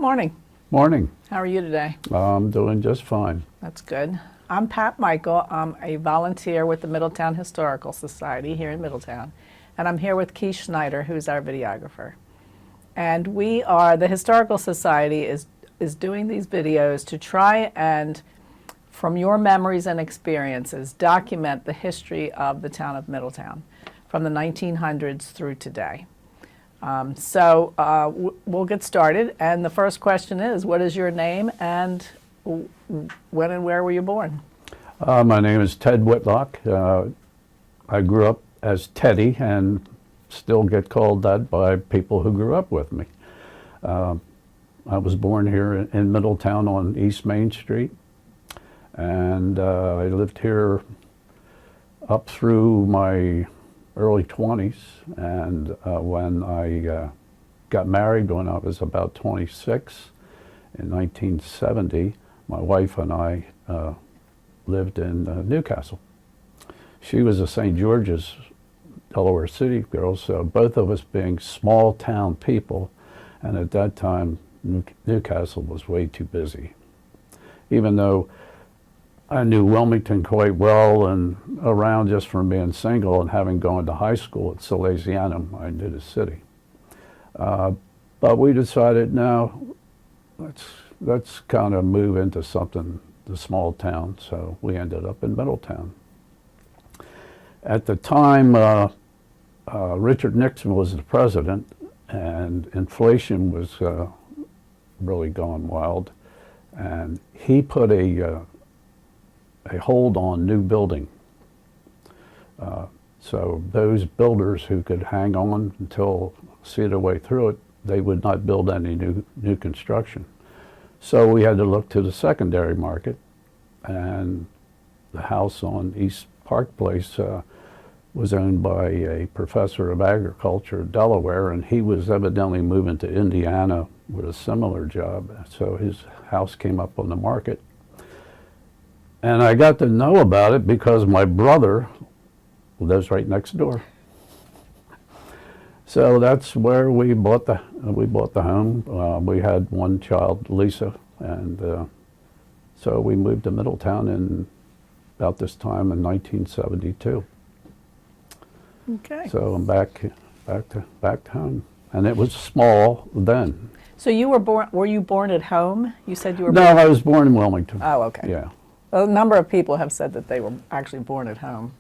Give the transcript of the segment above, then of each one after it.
Good morning. Morning. How are you today? I'm doing just fine. That's good. I'm Pat Michael. I'm a volunteer with the Middletown Historical Society here in Middletown. And I'm here with Keith Schneider, who's our videographer. And the Historical Society is doing these videos to try and, from your memories and experiences, document the history of the town of Middletown from the 1900s through today. We'll get started, and the first question is, what is your name and when and where were you born? My name is Ted Whitlock. I grew up as Teddy and still get called that by people who grew up with me. I was born here in Middletown on East Main Street, and I lived here up through my early 20s, and when I got married when I was about 26 in 1970, my wife and I lived in Newcastle. She was a St. George's, Delaware City girl, so both of us being small town people, and at that time Newcastle was way too busy. Even though I knew Wilmington quite well and around just from being single and having gone to high school at Salesianum, I knew the city. But we decided, no, let's kind of move into something, the small town, so we ended up in Middletown. At the time, Richard Nixon was the president, and inflation was really going wild, and he put a hold on new building. So those builders who could hang on until see their way through it, they would not build any new construction. So we had to look to the secondary market, and the house on East Park Place was owned by a professor of agriculture in Delaware, and he was evidently moving to Indiana with a similar job. So his house came up on the market. And I got to know about it because my brother lives right next door. So that's where we bought the home. We had one child, Lisa, and so we moved to Middletown in about this time in 1972. Okay. So I'm back home, and it was small then. So were you born at home? You said you were No, born? I was born in Wilmington. Oh, okay. Yeah. A number of people have said that they were actually born at home.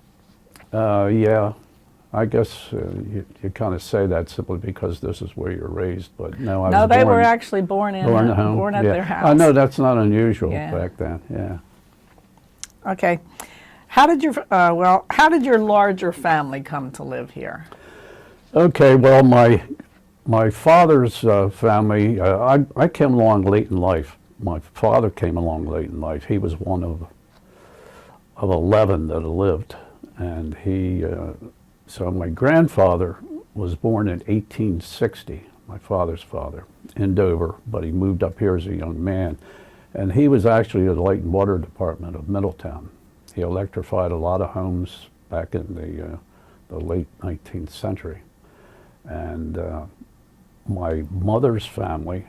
Yeah, I guess you kind of say that simply because this is where you're raised, but no, I was they born, were actually born at yeah. their house. I know that's not unusual Yeah. back then. Yeah. Okay. How did your larger family come to live here? Okay, well, my father's family, I came along late in life. My father came along late in life. He was one of 11 that lived, and so my grandfather was born in 1860, my father's father, in Dover, but he moved up here as a young man, and he was actually the Light and Water Department of Middletown. He electrified a lot of homes back in the late 19th century, and my mother's family,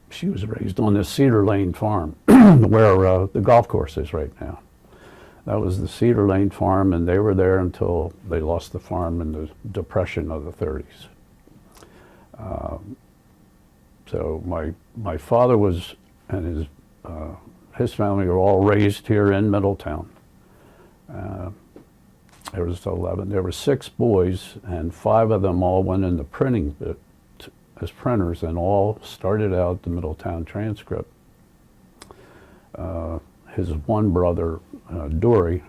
she was raised on this Cedar Lane farm where the golf course is right now. That was the Cedar Lane farm, and they were there until they lost the farm in the Depression of the 30s. So my father was, and his family were all raised here in Middletown. There was 11. There were 6 boys, and 5 of them all went into printing as printers, and all started out the Middletown Transcript. His one brother, Dory,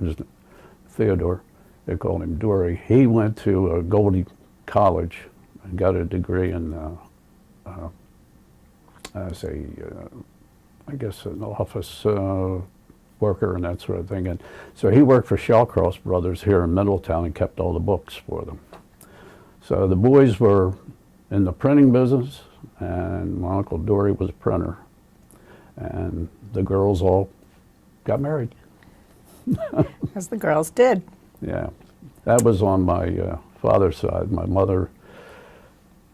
Theodore, they called him Dory, he went to Goldie College and got a degree in as I guess an office worker and that sort of thing. And so he worked for Shallcross Brothers here in Middletown and kept all the books for them. So the boys were in the printing business, and my Uncle Dory was a printer, and the girls all got married. As the girls did. Yeah, that was on my father's side. My mother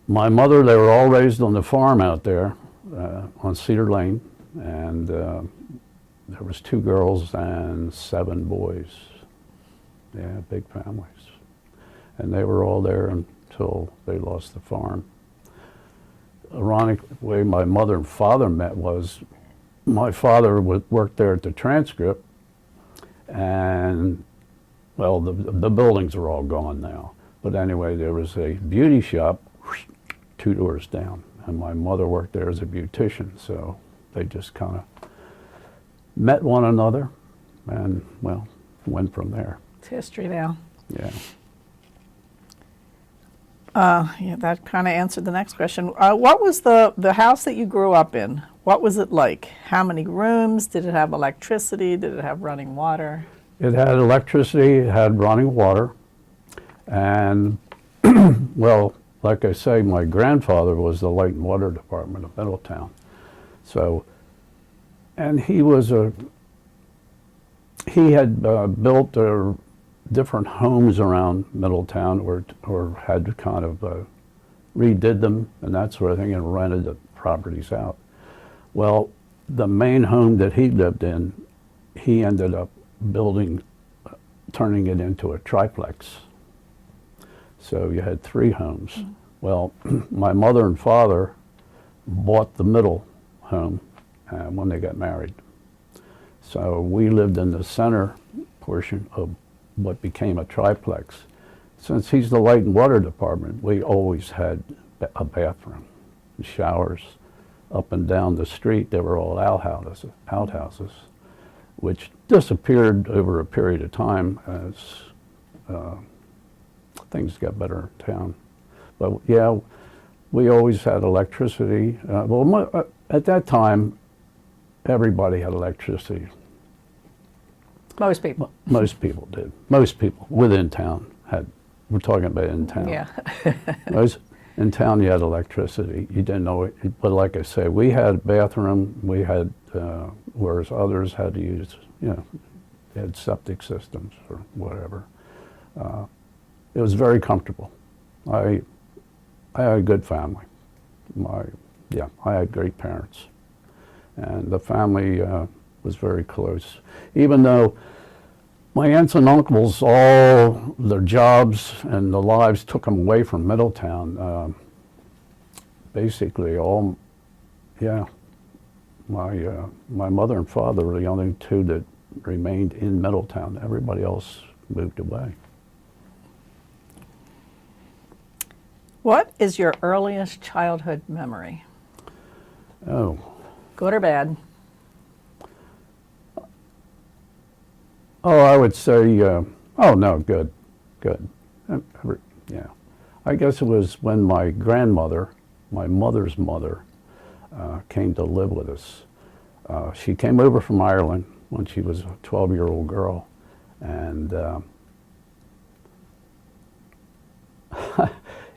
my mother, they were all raised on the farm out there on Cedar Lane, and there was 2 girls and 7 boys. Yeah, big families. And they were all there until they lost the farm. Ironic way my mother and father met was my father worked there at the Transcript, and well, the buildings are all gone now. But anyway, there was a beauty shop 2 doors down, and my mother worked there as a beautician, so they just kind of met one another and, well, went from there. It's history now. Yeah. Yeah, that kind of answered the next question. What was the house that you grew up in? What was it like? How many rooms? Did it have electricity? Did it have running water? It had electricity, it had running water, and, well, like I say, my grandfather was the Light and Water Department of Middletown. So, and he had built different homes around Middletown, or had kind of redid them and that sort of thing, and rented the properties out. Well, the main home that he lived in, he ended up turning it into a triplex. So you had 3 homes. Mm-hmm. Well, my mother and father bought the middle home when they got married. So we lived in the center portion of what became a triplex. Since he's the Light and Water Department, we always had a bathroom, showers. Up and down the street, they were all outhouses, which disappeared over a period of time as things got better in town. But yeah, we always had electricity. At that time, everybody had electricity. Most people. Most people did. Most people within town had. We're talking about in town. Yeah. In town, you had electricity. You didn't know it, but like I say, we had a bathroom. We had, whereas others had to use, they had septic systems or whatever. It was very comfortable. I had a good family. I had great parents, and the family was very close. Even though my aunts and uncles, all their jobs and their lives took them away from Middletown. Basically, my mother and father were the only 2 that remained in Middletown. Everybody else moved away. What is your earliest childhood memory? Oh. Good or bad? Oh, I would say, oh no, good. Yeah. I guess it was when my grandmother, my mother's mother, came to live with us. She came over from Ireland when she was a 12-year-old girl, and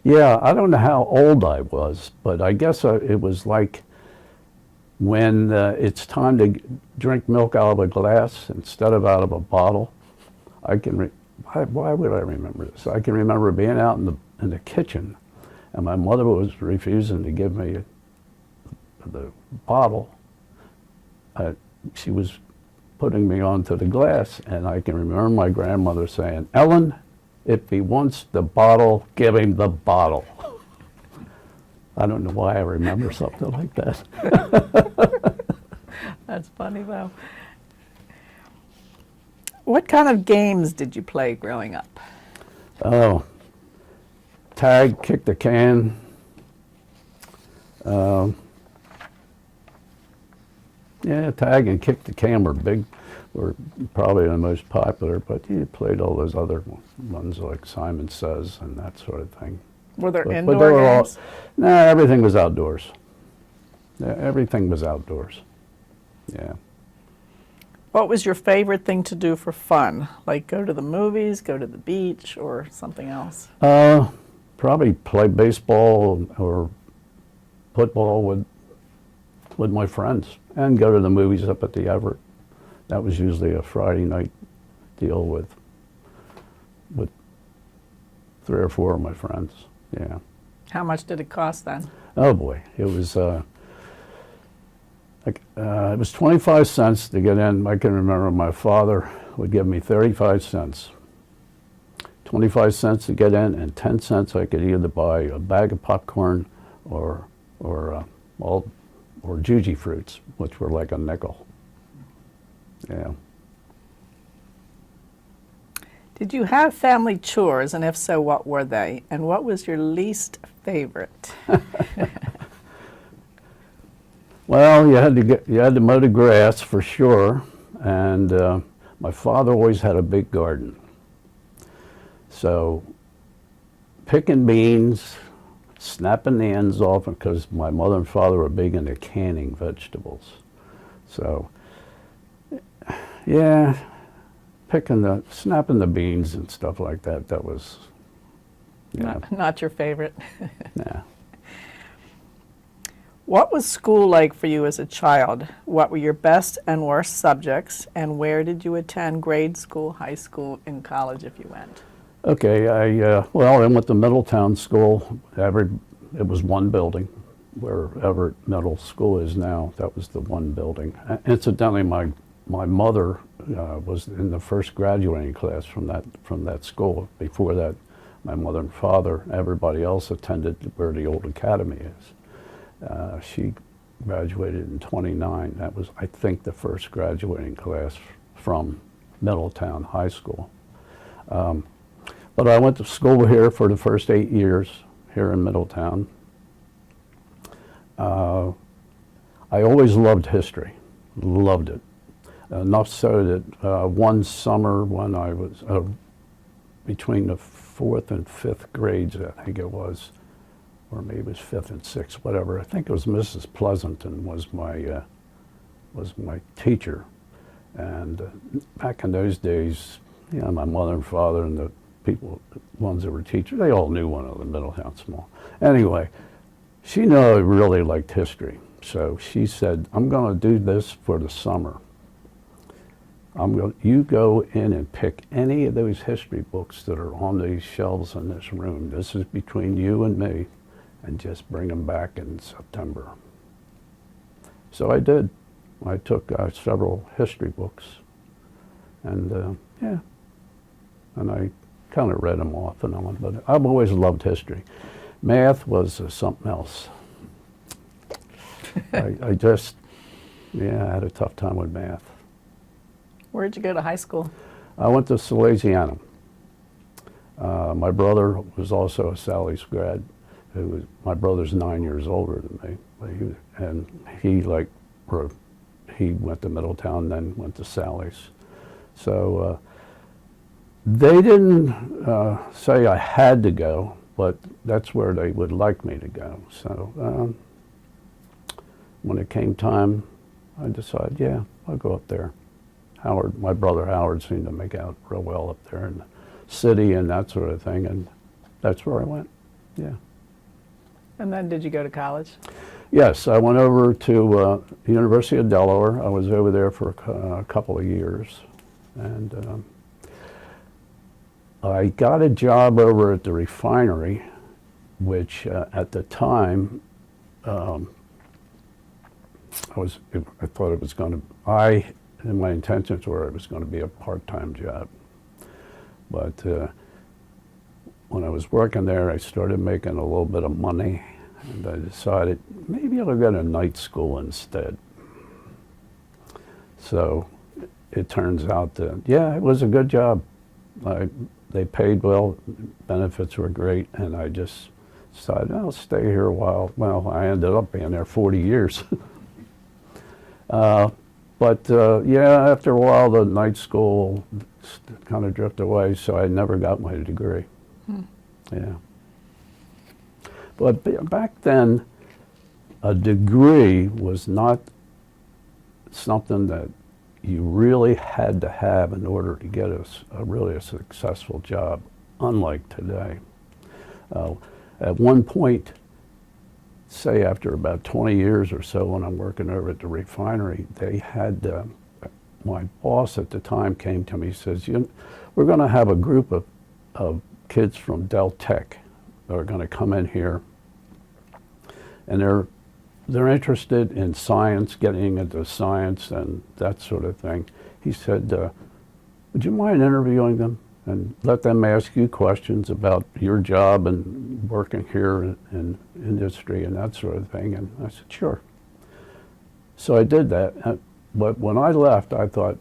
yeah, I don't know how old I was, but I guess it was like when it's time to drink milk out of a glass instead of out of a bottle. Why would I remember this? I can remember being out in the kitchen, and my mother was refusing to give me the bottle. She was putting me onto the glass, and I can remember my grandmother saying, "Ellen, if he wants the bottle, give him the bottle." I don't know why I remember something like that. That's funny, though. What kind of games did you play growing up? Oh, tag, kick the can. Yeah, tag and kick the can were probably the most popular, but you played all those other ones like Simon Says and that sort of thing. Were there But indoor they were games? No, everything was outdoors. Yeah, everything was outdoors. Yeah. What was your favorite thing to do for fun? Like go to the movies, go to the beach, or something else? Probably play baseball or football with my friends, and go to the movies up at the Everett. That was usually a Friday night deal with 3 or 4 of my friends. Yeah. How much did it cost then? Oh boy, it was 25 cents to get in. I can remember my father would give me 35 cents. 25 cents to get in, and 10 cents I could either buy a bag of popcorn or Juji fruits, which were like a nickel. Yeah. Did you have family chores, and if so, what were they? And what was your least favorite? Well, you had to mow the grass for sure, and my father always had a big garden. So picking beans, snapping the ends off, because my mother and father were big into canning vegetables. So yeah, snapping the beans and stuff like that, that was, yeah. Not your favorite. Nah. What was school like for you as a child? What were your best and worst subjects? And where did you attend grade school, high school, and college if you went? Okay, I went to Middletown School. It was one building, where Everett Middle School is now. That was the one building. Incidentally, my mother was in the first graduating class from that school. Before that, my mother and father, everybody else attended where the old academy is. She graduated in '29. That was, I think, the first graduating class from Middletown High School. But I went to school here for the first 8 years here in Middletown. I always loved history, loved it. Enough so that one summer when I was between the 4th and 5th grades, I think it was, or maybe it was 5th and 6th, whatever. I think it was Mrs. Pleasanton was my teacher. And back in those days, you know, my mother and father and the ones that were teachers, they all knew one another, Middletown Small. Anyway, she knew I really liked history. So she said, I'm going to do this for the summer. You go in and pick any of those history books that are on these shelves in this room. This is between you and me, and just bring them back in September. So I did. I took several history books, and yeah, and I kind of read them off and on, but I've always loved history. Math was something else. I just, yeah, I had a tough time with math. Where'd you go to high school? I went to Salesianum. My brother was also a Sally's grad. My brother's 9 years older than me, he went to Middletown, then went to Sally's. So they didn't say I had to go, but that's where they would like me to go. So when it came time, I decided, yeah, I'll go up there. My brother Howard seemed to make out real well up there in the city and that sort of thing, and that's where I went, yeah. And then did you go to college? Yes, I went over to the University of Delaware. I was over there for a couple of years, and I got a job over at the refinery, which at the time, I thought it was going to, and my intentions were it was going to be a part-time job. But when I was working there, I started making a little bit of money, and I decided maybe I'll go to night school instead. So it turns out that, yeah, it was a good job. They paid well, benefits were great, and I just decided I'll stay here a while. Well, I ended up being there 40 years. But yeah, after a while, the night school kind of drifted away, so I never got my degree. Yeah. But back then, a degree was not something that you really had to have in order to get a really successful job, unlike today. At one point, say after about 20 years or so when I'm working over at the refinery, they had, my boss at the time came to me and says, we're going to have a group of kids from Del Tech that are going to come in here and they're interested in science, getting into science and that sort of thing. He said, would you mind interviewing them and let them ask you questions about your job and working here in industry and that sort of thing? And I said, sure. So I did that. But when I left, I thought,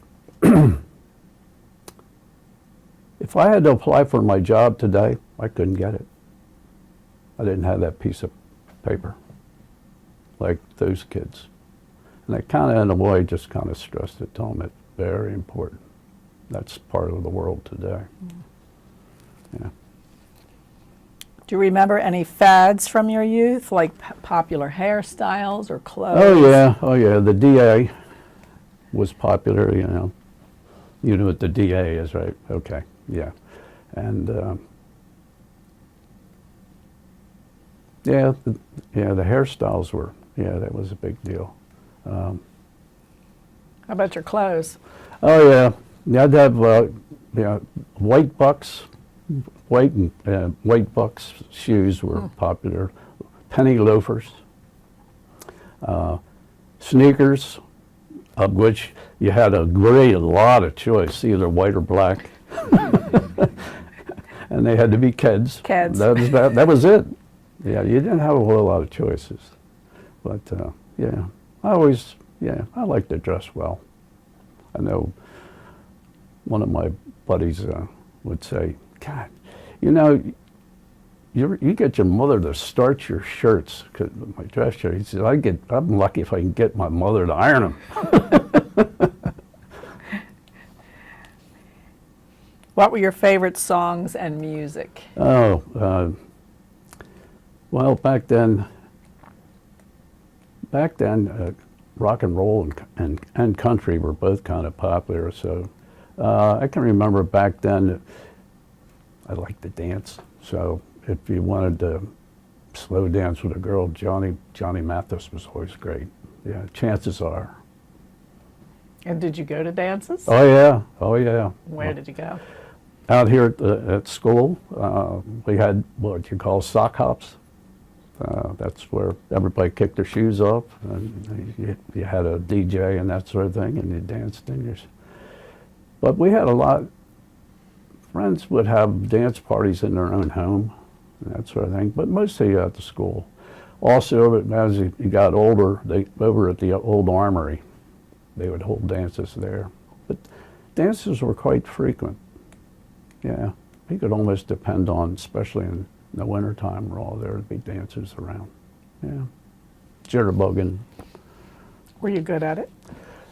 if I had to apply for my job today, I couldn't get it. I didn't have that piece of paper like those kids. And I kind of, in a way, just kind of stressed it to them. It's very important. That's part of the world today. Yeah. Do you remember any fads from your youth, like popular hairstyles or clothes? Oh yeah, the DA was popular, you know. You know what the DA is, right? Okay, yeah. And the hairstyles were, that was a big deal. How about your clothes? Oh yeah, I'd have white bucks, white bucks shoes were popular, penny loafers, sneakers, of which you had a lot of choice, either white or black, and they had to be Keds. Keds. That was it. Yeah, you didn't have a whole lot of choices, but I like to dress well. I know one of my buddies would say, God, you know, you get your mother to starch your shirts, 'cause my dress shirt. He said, I'm lucky if I can get my mother to iron them. What were your favorite songs and music? Well, back then, rock and roll and country were both kind of popular. So I can remember back then, I liked to dance. So if you wanted to slow dance with a girl, Johnny Mathis was always great. Yeah, chances are. And did you go to dances? Oh yeah. Where did you go? Out here at school, we had what you call sock hops. That's where everybody kicked their shoes off, and you had a DJ and that sort of thing, and you danced in yours. But we had a lot. Friends would have dance parties in their own home, and that sort of thing. But mostly at the school. Also, as you got older, over at the old armory, they would hold dances there. But dances were quite frequent. Yeah, you could almost depend on, especially in the wintertime, where all there would be dancers around. Yeah, jitterbugging. Were you good at it?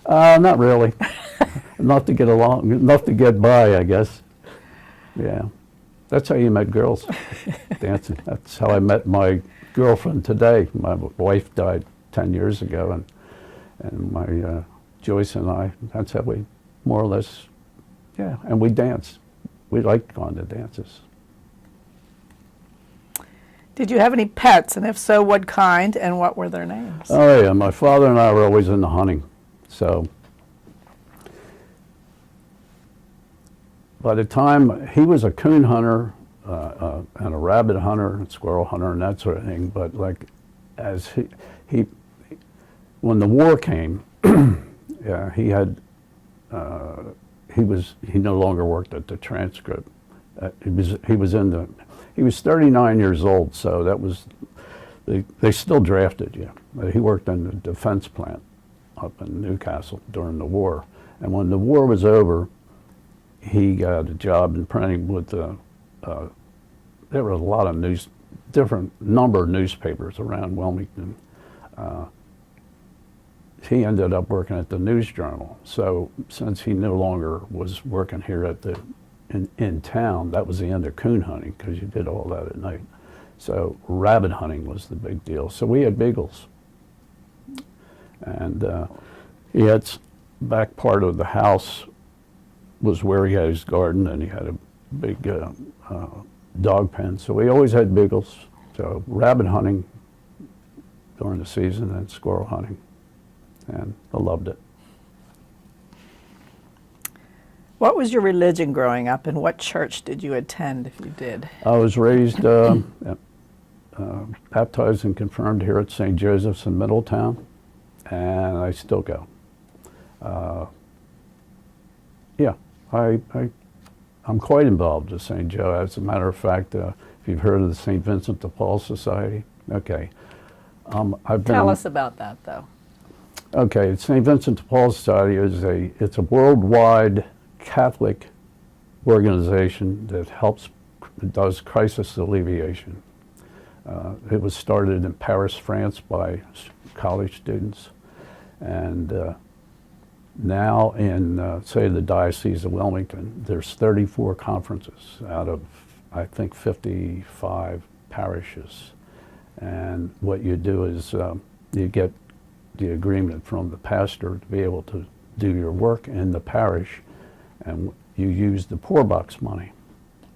Not really. Enough to get along, enough to get by, I guess. Yeah, that's how you met girls, dancing. That's how I met my girlfriend today. My wife died 10 years ago, and my Joyce and I, that's how we more or less, and we danced. We liked going to dances. Did you have any pets, and if so, what kind, and what were their names? Oh yeah, my father and I were always into hunting. So by the time he was a coon hunter and a rabbit hunter and squirrel hunter and that sort of thing, but like as he when the war came, he had he no longer worked at the transcript. He was 39 years old, so that was they still drafted you. He worked in the defense plant up in Newcastle during the war, and when the war was over, he got a job in printing with there were a lot of different number of newspapers around Wilmington. He ended up working at the News Journal. So since he no longer was working here at in town, that was the end of coon hunting, because you did all that at night. So rabbit hunting was the big deal. So we had beagles, and he had back part of the house was where he had his garden, and he had a big dog pen. So we always had beagles. So rabbit hunting during the season and squirrel hunting, and I loved it. What was your religion growing up, and what church did you attend, if you did? I was raised baptized and confirmed here at St. Joseph's in Middletown, and I still go. Yeah, I'm quite involved with St. Joe. As a matter of fact, if you've heard of the St. Vincent de Paul Society, okay. Tell us about that, though. Okay, St. Vincent de Paul Society it's a worldwide Catholic organization that does crisis alleviation. It was started in Paris, France by college students, and now in, say, the Diocese of Wilmington, there's 34 conferences out of, I think, 55 parishes. And what you do is you get the agreement from the pastor to be able to do your work in the parish, and you use the poor box money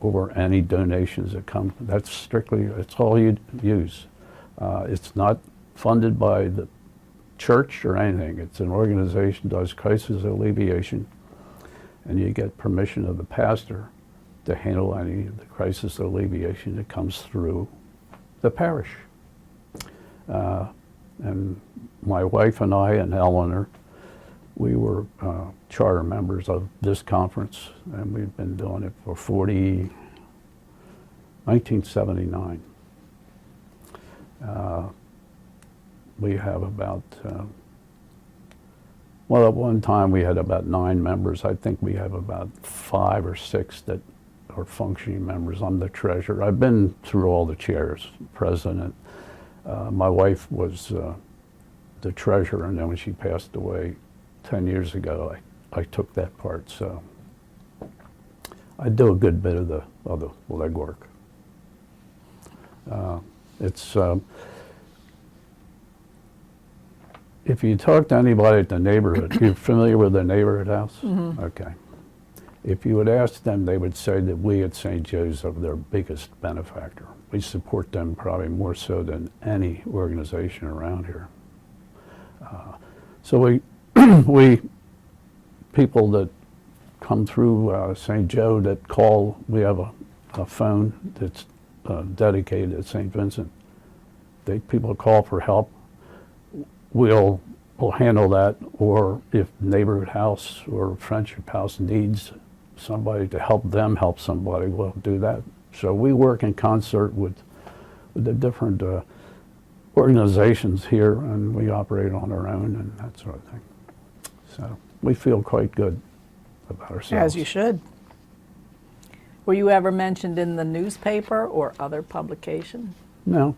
or any donations that come. It's all you use. It's not funded by the church or anything. It's an organization that does crisis alleviation, and you get permission of the pastor to handle any of the crisis alleviation that comes through the parish. And my wife and I and Eleanor, we were charter members of this conference, and we've been doing it for 1979. We have about, well, at one time we had about 9 members. I think we have about 5 or 6 that are functioning members. I'm the treasurer. I've been through all the chairs, president. My wife was the treasurer, and then when she passed away 10 years ago, I took that part. So I do a good bit of the legwork. If you talk to anybody at the neighborhood, you're familiar with the neighborhood house? Mm-hmm. Okay. If you would ask them, they would say that we at St. Joe's are their biggest benefactor. We support them probably more so than any organization around here. So we people that come through St. Joe that call, we have a phone that's dedicated at St. Vincent. People call for help. We'll handle that, or if neighborhood house or friendship house needs somebody to help them help somebody, we'll do that. So we work in concert with the different organizations here, and we operate on our own and that sort of thing. So we feel quite good about ourselves. As you should. Were you ever mentioned in the newspaper or other publication? No.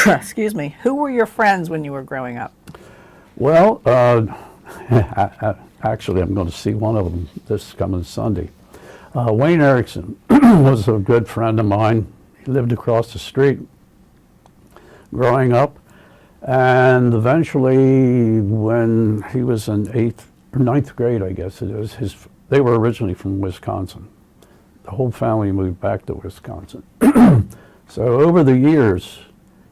Excuse me. Who were your friends when you were growing up? Well, actually, I'm going to see one of them this coming Sunday. Wayne Erickson was a good friend of mine. He lived across the street growing up, and eventually, when he was in 8th or 9th grade, I guess it is, they were originally from Wisconsin. The whole family moved back to Wisconsin. So over the years,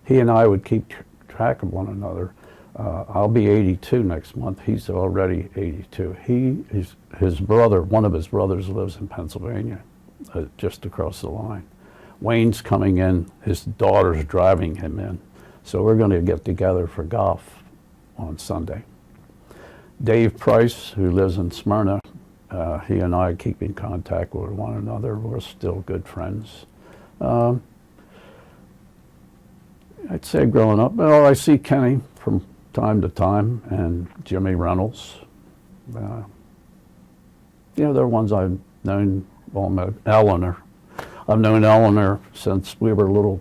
he and I would keep track of one another. I'll be 82 next month. He's already 82. His brother, one of his brothers lives in Pennsylvania, just across the line. Wayne's coming in, his daughter's driving him in. So we're going to get together for golf on Sunday. Dave Price, who lives in Smyrna, he and I keep in contact with one another. We're still good friends. I'd say growing up, well, I see Kenny from time to time, and Jimmy Reynolds. They're ones I've known. Well, Eleanor. I've known Eleanor since we were little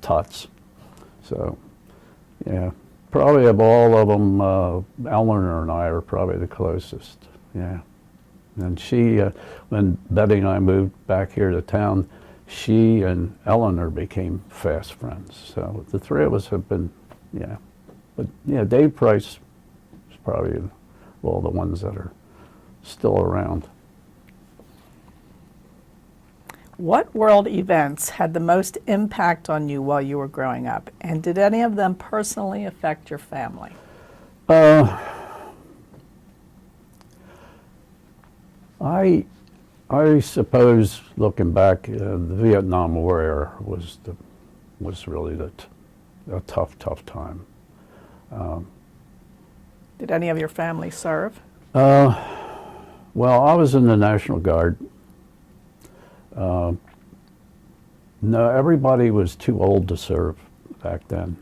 tots. So, yeah, probably of all of them, Eleanor and I are probably the closest. Yeah, and she, when Betty and I moved back here to town, she and Eleanor became fast friends. So the three of us have been, yeah. But yeah, Dave Price is probably all the ones that are still around. What world events had the most impact on you while you were growing up? And did any of them personally affect your family? I suppose, looking back, the Vietnam War era was really a tough time. Did any of your family serve? Well, I was in the National Guard. No, everybody was too old to serve back then.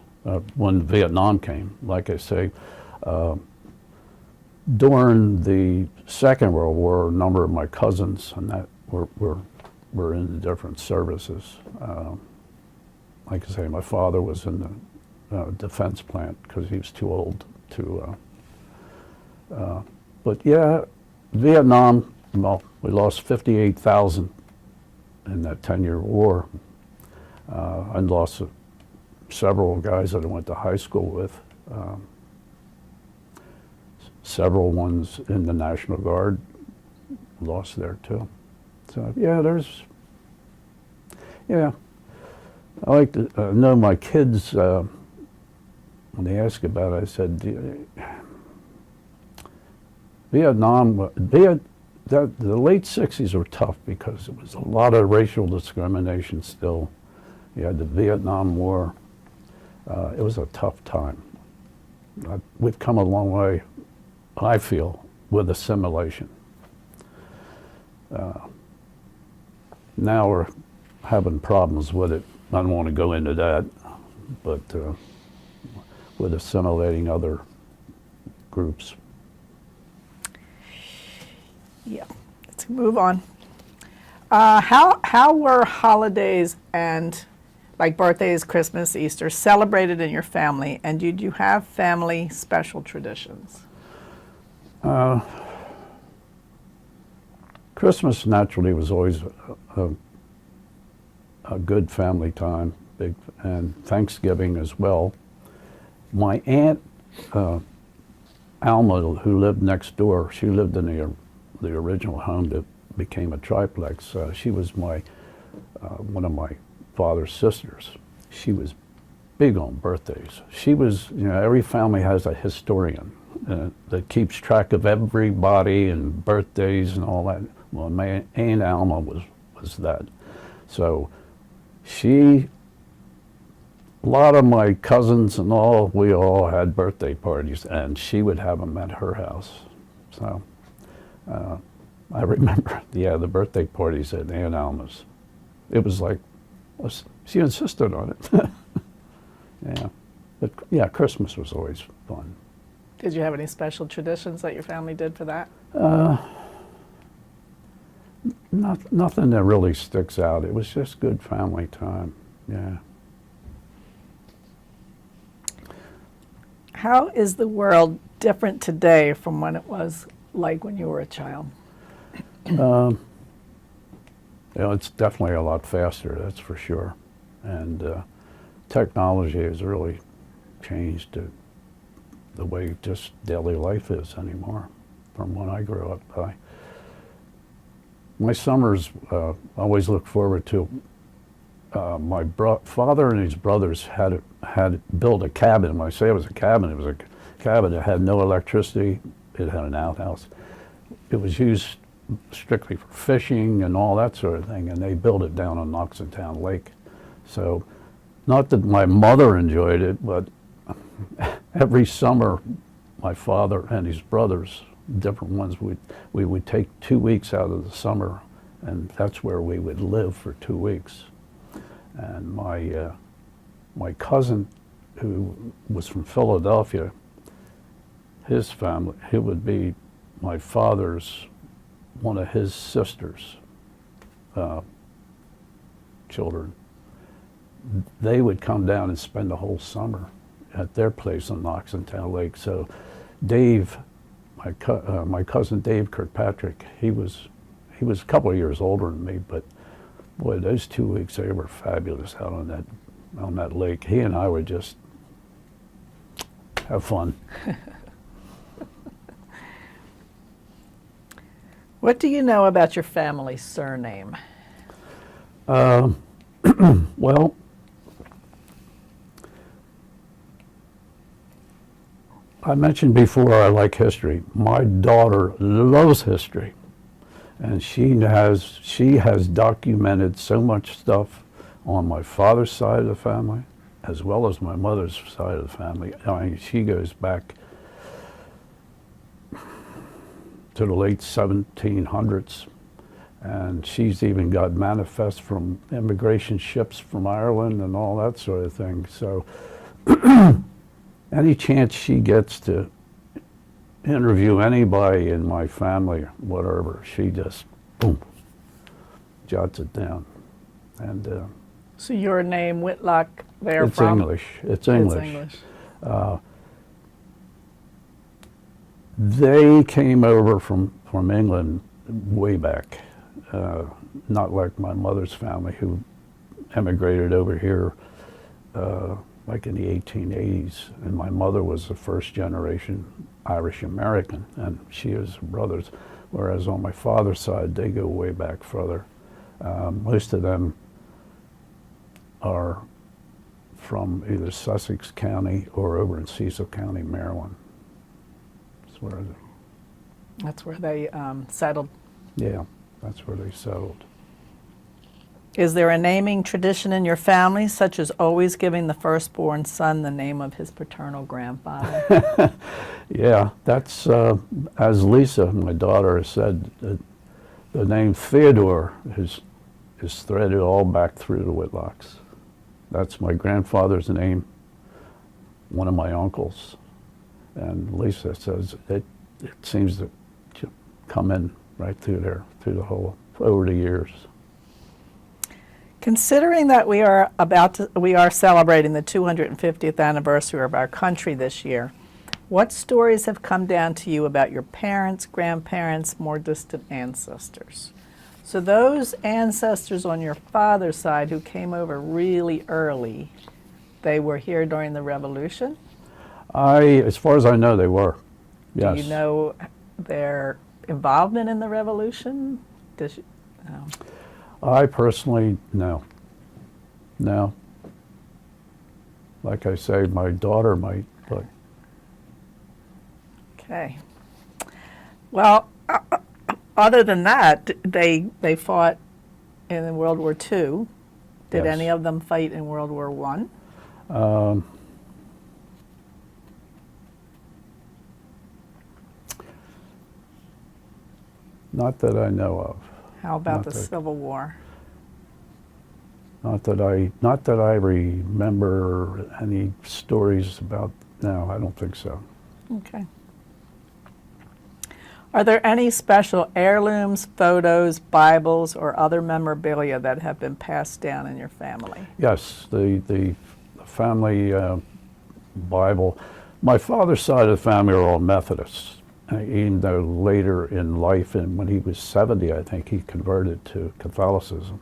When Vietnam came, like I say, during the Second World War, a number of my cousins and that were in the different services. Like I say, my father was in the defense plant because he was too old to. But yeah, Vietnam. Well, we lost 58,000 in that 10-year war. I lost several guys that I went to high school with. Several ones in the National Guard lost there too. So yeah, I like to know my kids, when they ask about it, I said, the late 60s were tough because it was a lot of racial discrimination still. You had the Vietnam War. It was a tough time. We've come a long way, I feel, with assimilation. Now we're having problems with it. I don't want to go into that, but with assimilating other groups. Yeah, let's move on. How were holidays and like birthdays, Christmas, Easter celebrated in your family, and did you have family special traditions? Christmas naturally was always a good family time, and Thanksgiving as well. My aunt Alma, who lived next door, she lived in the original home that became a triplex. She was one of my father's sisters. She was big on birthdays. She was, every family has a historian that keeps track of everybody and birthdays and all that. Well, my Aunt Alma was that. So a lot of my cousins and all, we all had birthday parties, and she would have them at her house. So I remember, the birthday parties at Aunt Alma's. It was like, she insisted on it. Yeah, but yeah, Christmas was always fun. Did you have any special traditions that your family did for that? Nothing that really sticks out. It was just good family time. Yeah. How is the world different today from when it was like when you were a child? It's definitely a lot faster, that's for sure. And technology has really changed the way just daily life is anymore from when I grew up. My summers, I always look forward to, my father and his brothers had built a cabin. When I say it was a cabin that had no electricity. It had an outhouse. It was used strictly for fishing and all that sort of thing, and they built it down on Knoxontown Lake. So, not that my mother enjoyed it, but every summer, my father and his brothers, different ones, we would take 2 weeks out of the summer, and that's where we would live for 2 weeks. And my cousin, who was from Philadelphia, his family, it would be my father's, one of his sisters' children. They would come down and spend the whole summer at their place on Knoxontown Lake. So Dave, my cousin Dave Kirkpatrick, he was a couple of years older than me, but boy, those 2 weeks, they were fabulous out on that lake. He and I would just have fun. What do you know about your family's surname? Well, I mentioned before I like history. My daughter loves history, And she has documented so much stuff on my father's side of the family, as well as my mother's side of the family. I mean, she goes back to the late 1700s, and she's even got manifests from immigration ships from Ireland and all that sort of thing. So any chance she gets to interview anybody in my family, whatever, she just, boom, jots it down. And So your name, Whitlock, they're it's from? English. It's English. It's English. They came over from England way back, not like my mother's family, who emigrated over here like in the 1880s. And my mother was the first generation Irish American, and she has brothers. Whereas on my father's side, they go way back further. Most of them are from either Sussex County or over in Cecil County, Maryland. That's where they settled. Yeah, that's where they settled. Is there a naming tradition in your family, such as always giving the firstborn son the name of his paternal grandfather? Yeah, that's, as Lisa, my daughter, has said, the name Theodore is threaded all back through the Whitlocks. That's my grandfather's name, one of my uncles. And Lisa says it seems to come in right through there, through the whole, over the years. Considering that we are celebrating the 250th anniversary of our country this year, what stories have come down to you about your parents, grandparents, more distant ancestors? So those ancestors on your father's side who came over really early, they were here during the Revolution? As far as I know, they were. Yes. Do you know their involvement in the Revolution? No. I personally, no. No. Like I say, my daughter might, but. Okay. Well, other than that, they fought in World War II. Did Yes. any of them fight in World War I? Not that I know of. How about Not the that- Civil War? Not that I remember any stories about. No, I don't think so. Okay. Are there any special heirlooms, photos, Bibles, or other memorabilia that have been passed down in your family? Yes, the family Bible. My father's side of the family are all Methodists. Even though later in life, and when he was 70, I think he converted to Catholicism.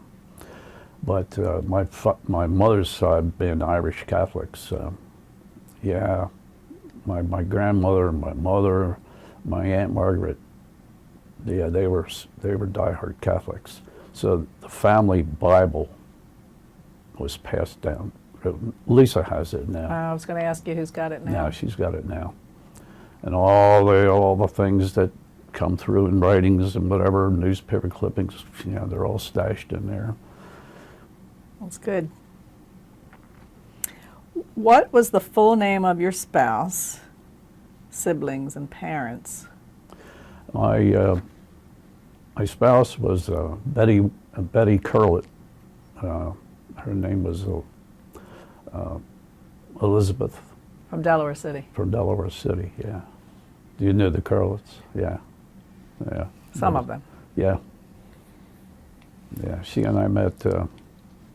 But my mother's side being Irish Catholics, yeah, my grandmother, my mother, my Aunt Margaret, yeah, they were diehard Catholics. So the family Bible was passed down. Lisa has it now. I was going to ask you who's got it now. Now she's got it now. And all the things that come through in writings and whatever, newspaper clippings, you know, they're all stashed in there. That's good. What was the full name of your spouse, siblings, and parents? My spouse was Betty Curlett. Her name was Elizabeth. From Delaware City. From Delaware City, yeah. Do you know the Curletts? Yeah, yeah. Some of them. Yeah. Yeah, she and I met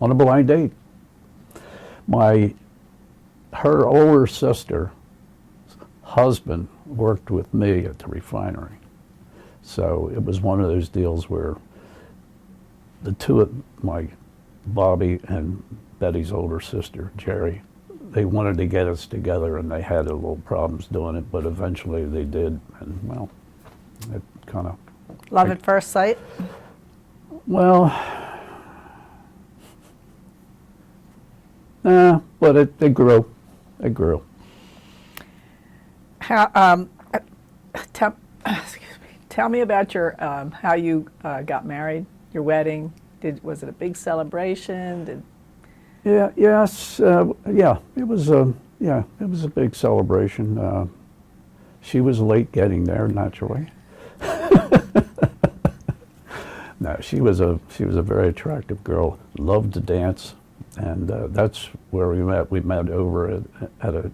on a blind date. Her older sister's husband worked with me at the refinery. So it was one of those deals where the two of Bobby and Betty's older sister, Jerry, they wanted to get us together, and they had a little problems doing it, but eventually they did, and well, it kind of... Love at first sight? Well, but it grew. It grew. How, Tell me about your how you got married, your wedding. Was it a big celebration? Yeah, yes, yeah, it was a big celebration. She was late getting there, naturally. No, she was a very attractive girl, loved to dance, and that's where we met. We met over at a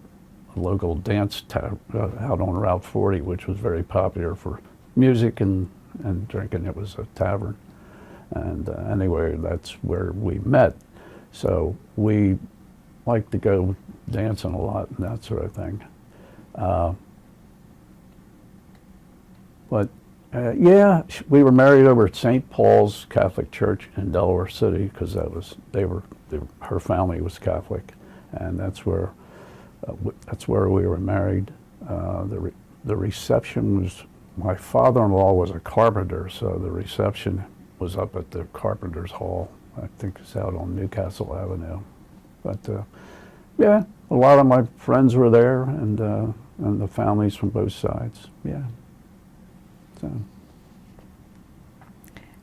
local dance out on Route 40, which was very popular for music and drinking. It was a tavern, and anyway, that's where we met. So we liked to go dancing a lot and that sort of thing. But yeah, we were married over at St. Paul's Catholic Church in Delaware City because her family was Catholic, and that's where we were married. The reception was, my father-in-law was a carpenter, so the reception was up at the Carpenter's Hall. I think it's out on Newcastle Avenue. But yeah, a lot of my friends were there, and the families from both sides. Yeah. So.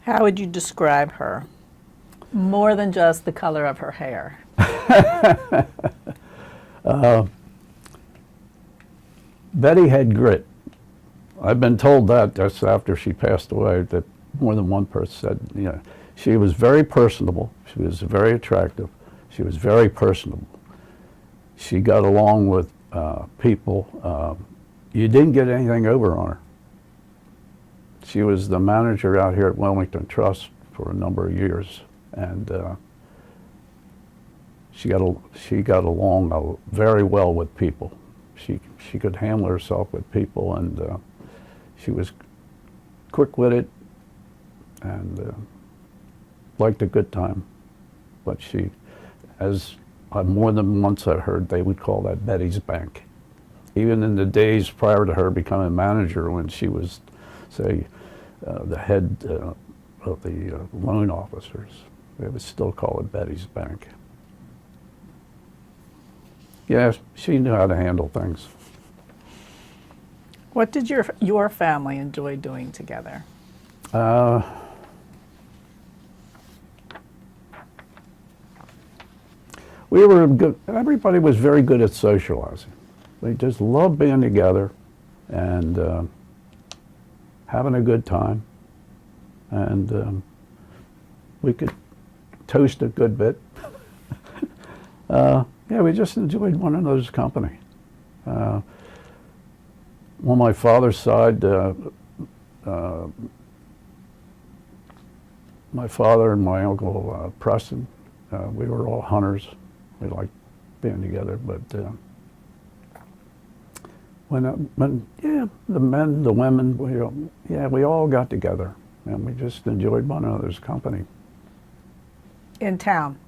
How would you describe her? More than just the color of her hair. Betty had grit. I've been told that just after she passed away, that more than one person said, you know, she was very personable. She was very attractive. She was very personable. She got along with people. You didn't get anything over on her. She was the manager out here at Wilmington Trust for a number of years, and she got along very well with people. She could handle herself with people, and she was quick-witted and liked a good time. But she, as more than once I heard, they would call that Betty's Bank. Even in the days prior to her becoming manager, when she was, say, the head of the loan officers, they would still call it Betty's Bank. Yes, she knew how to handle things. What did your family enjoy doing together? We were good. Everybody was very good at socializing. They just loved being together and having a good time. And we could toast a good bit. Yeah, we just enjoyed one another's company. On my father's side, my father and my uncle Preston, we were all hunters. We liked being together, but when the men, the women, we all got together, and we just enjoyed one another's company. In town?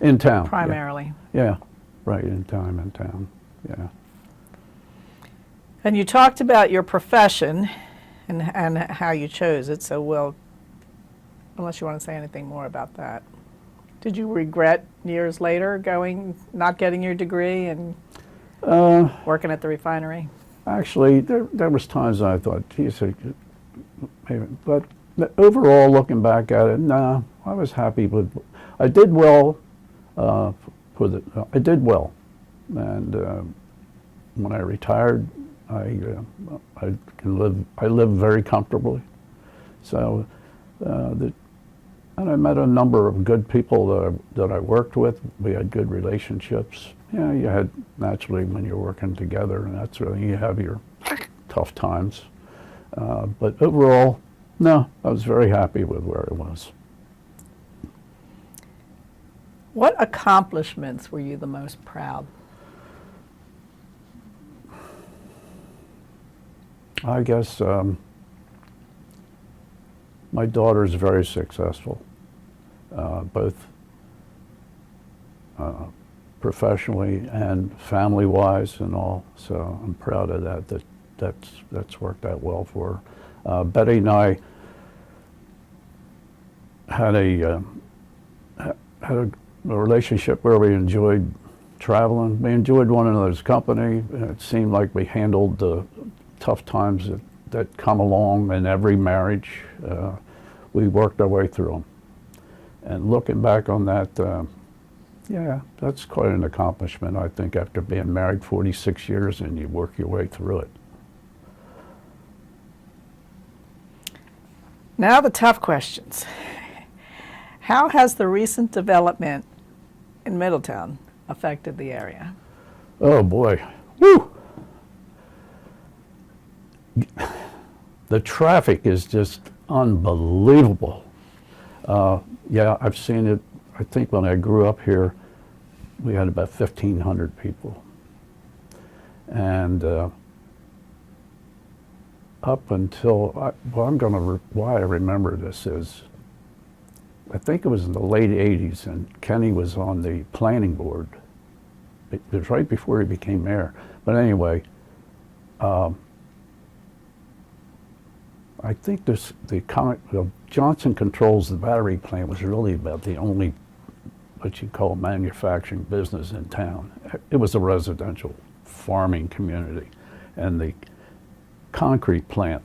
In town. Primarily. Yeah, right, in town, yeah. And you talked about your profession and how you chose it, so we'll, unless you want to say anything more about that. Did you regret years later not getting your degree and working at the refinery? Actually, there was times I thought, geez, maybe, but overall, looking back at it, no, I was happy with. I did well. I did well, and when I retired, I lived very comfortably. So, and I met a number of good people that I worked with. We had good relationships. Yeah, you had, naturally, when you're working together, and that's really, you have your tough times. But overall, no, I was very happy with where I was. What accomplishments were you the most proud? I guess my daughter's very successful, both professionally and family-wise and all. So I'm proud of that. That's worked out well for her. Betty and I had a relationship where we enjoyed traveling. We enjoyed one another's company. It seemed like we handled the tough times that come along in every marriage. We worked our way through them. And looking back on that, yeah, that's quite an accomplishment, I think, after being married 46 years and you work your way through it. Now the tough questions. How has the recent development in Middletown affected the area? Oh boy, woo! The traffic is just unbelievable. Yeah, I've seen it. I think when I grew up here, we had about 1,500 people. And up until, why I remember this is, I think it was in the late 80s, and Kenny was on the planning board. It was right before he became mayor. But anyway, I think Johnson Controls, the battery plant, was really about the only what you call manufacturing business in town. It was a residential farming community, and the concrete plant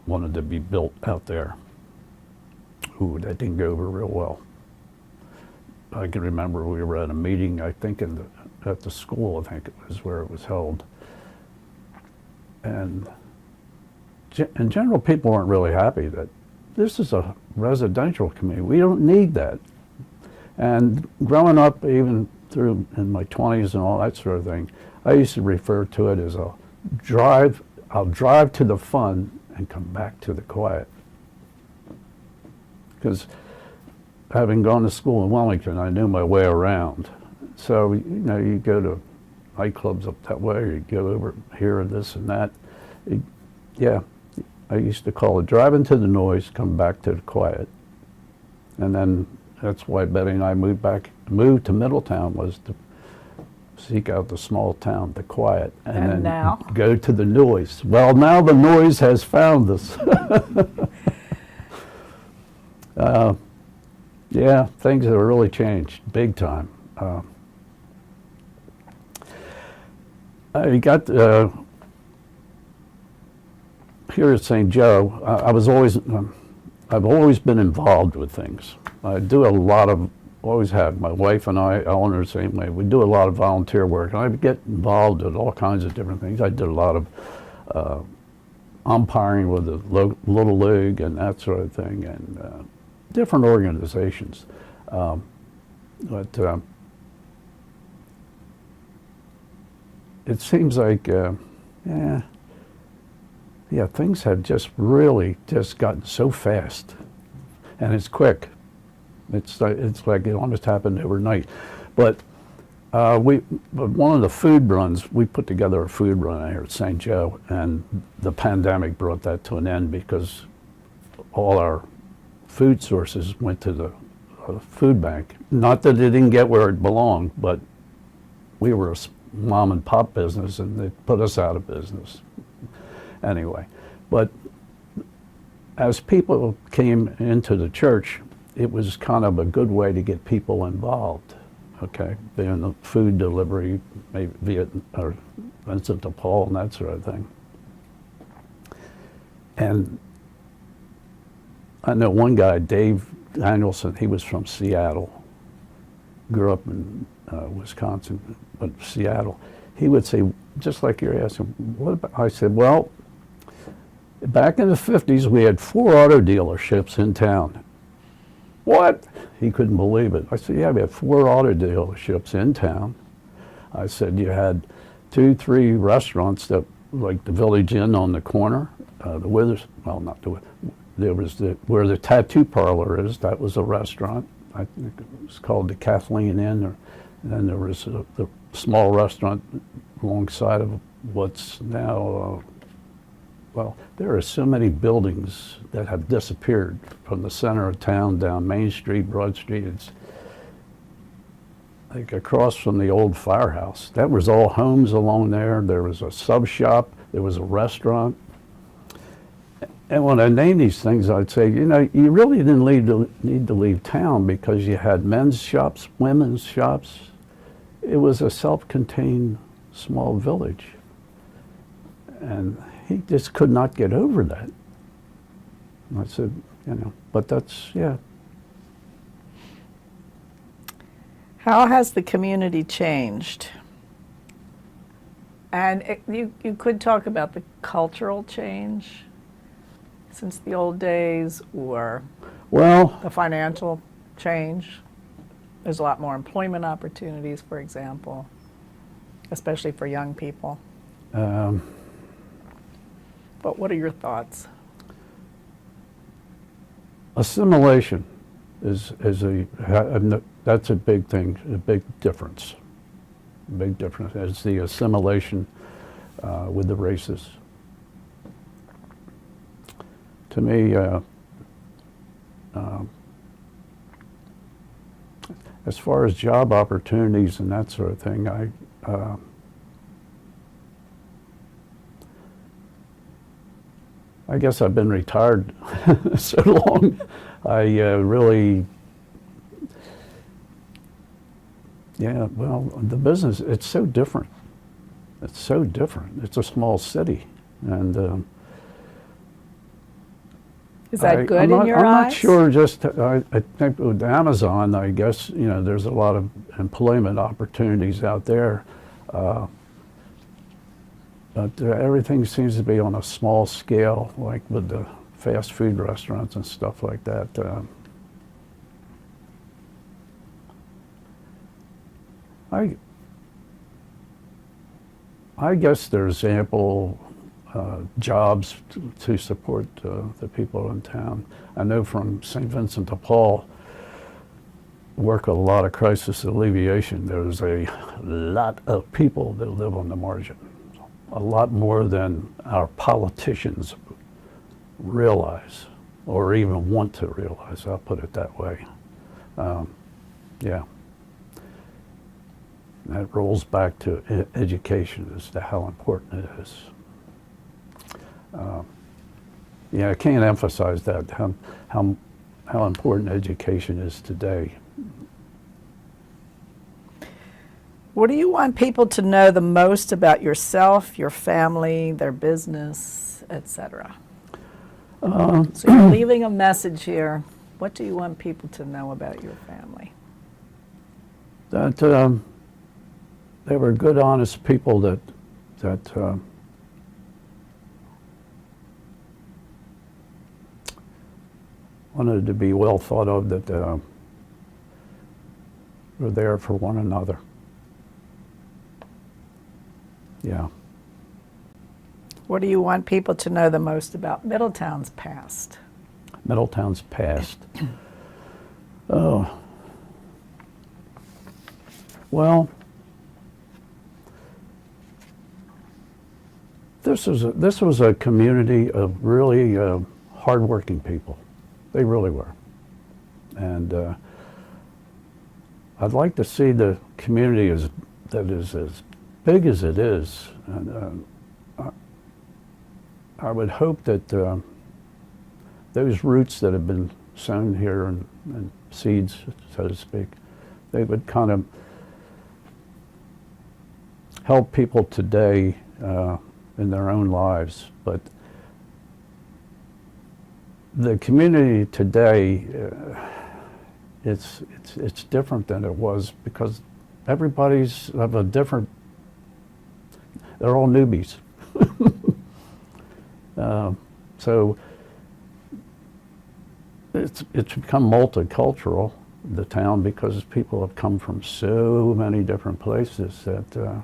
wanted to be built out there. Ooh, that didn't go over real well. I can remember we were at a meeting, I think at the school, I think it was where it was held. And in general, people weren't really happy that this is a residential community. We don't need that. And growing up, even through in my 20s and all that sort of thing, I used to refer to it as I'll drive to the fun and come back to the quiet. Because having gone to school in Wellington, I knew my way around. So, you know, you go to nightclubs up that way, or you go over here and this and that. Yeah, I used to call it driving to the noise, come back to the quiet. And then that's why Betty and I moved to Middletown, was to seek out the small town, the quiet, and then now? go to the noise. Well, now the noise has found us. Yeah, things have really changed big time. I got here at St. Joe. I've always been involved with things. I do a lot of, always have. My wife and I, Ellen, are the same way. We do a lot of volunteer work, and I get involved with all kinds of different things. I did a lot of umpiring with the Little League and that sort of thing, and different organizations. But it seems like, yeah, things have just really just gotten so fast, and it's quick. It's like it almost happened overnight. But one of the food runs, we put together a food run out here at St. Joe, and the pandemic brought that to an end because all our food sources went to the food bank. Not that it didn't get where it belonged, but we were a mom and pop business, and they put us out of business. Anyway, but as people came into the church, it was kind of a good way to get people involved, okay? Being the food delivery, maybe via or Vincent de Paul and that sort of thing. And I know one guy, Dave Danielson, he was from Seattle, grew up in Wisconsin, but Seattle. He would say, just like you're asking, what about? I said, well, back in the 50s, we had 4 auto dealerships in town. What? He couldn't believe it. I said, yeah, we had 4 auto dealerships in town. I said, you had 2, 3 restaurants that, like the Village Inn on the corner, the Withers, well, not the, there was where the tattoo parlor is, that was a restaurant. I think it was called the Kathleen Inn, and then there was the small restaurant alongside of what's now, well, there are so many buildings that have disappeared from the center of town down Main Street, Broad Street. It's like across from the old firehouse. That was all homes along there. There was a sub shop. There was a restaurant. And when I name these things, I'd say, you know, you really didn't need to leave town, because you had men's shops, women's shops. It was a self-contained small village. And he just could not get over that. And I said, but that's, yeah. How has the community changed? And you could talk about the cultural change since the old days, or Well, the financial change. There's a lot more employment opportunities, for example, especially for young people. um, But what are your thoughts? assimilation is that's a big thing, a big difference. Big difference is the assimilation with the races. To me, as far as job opportunities and that sort of thing, I guess I've been retired so long. I really, well, the business, it's so different. It's so different. It's a small city. And Is that good I'm in not, your I'm eyes? not sure, I think with Amazon, I guess, there's a lot of employment opportunities out there. But everything seems to be on a small scale, like with the fast food restaurants and stuff like that. I guess there's ample jobs to support the people in town. I know from St. Vincent de Paul, work with a lot of crisis alleviation. There's a lot of people that live on the margin, a lot more than our politicians realize or even want to realize. I'll put it that way. Yeah. That rolls back to education as to how important it is. I can't emphasize that, how important education is today. What do you want people to know the most about yourself, your family, their business, etc.? So you're leaving a message here. What do you want people to know about your family? That they were good, honest people that wanted to be well thought of, that were there for one another. Yeah. What do you want people to know the most about Middletown's past? Middletown's past. Oh. Well, this was a community of really hardworking people. They really were. And I'd like to see the community that is as big as it is. And I would hope that those roots that have been sown here and seeds, so to speak, they would kind of help people today in their own lives. But the community today, it's different than it was, because everybody's of a different, they're all newbies. So it's become multicultural, the town, because people have come from so many different places that,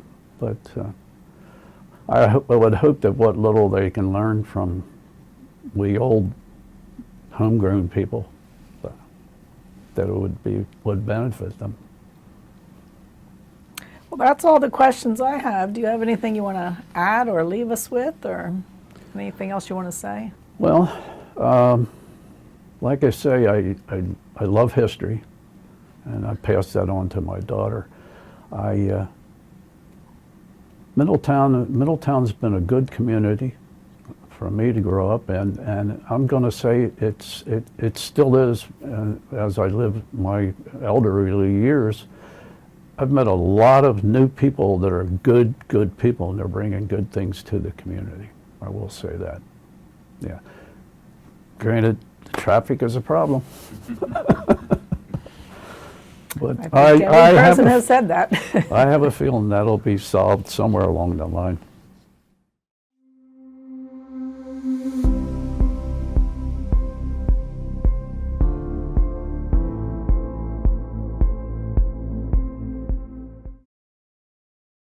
I would hope that what little they can learn from we old homegrown people, that it would benefit them. Well, that's all the questions I have. Do you have anything you want to add or leave us with, or anything else you want to say? Well, like I say, I love history, and I pass that on to my daughter. Middletown's been a good community for me to grow up in, and I'm going to say it still is. As I live my elderly years, I've met a lot of new people that are good people, and they're bringing good things to the community. I will say that. Yeah. Granted, traffic is a problem. But I think every have person a- has said that. I have a feeling that'll be solved somewhere along the line.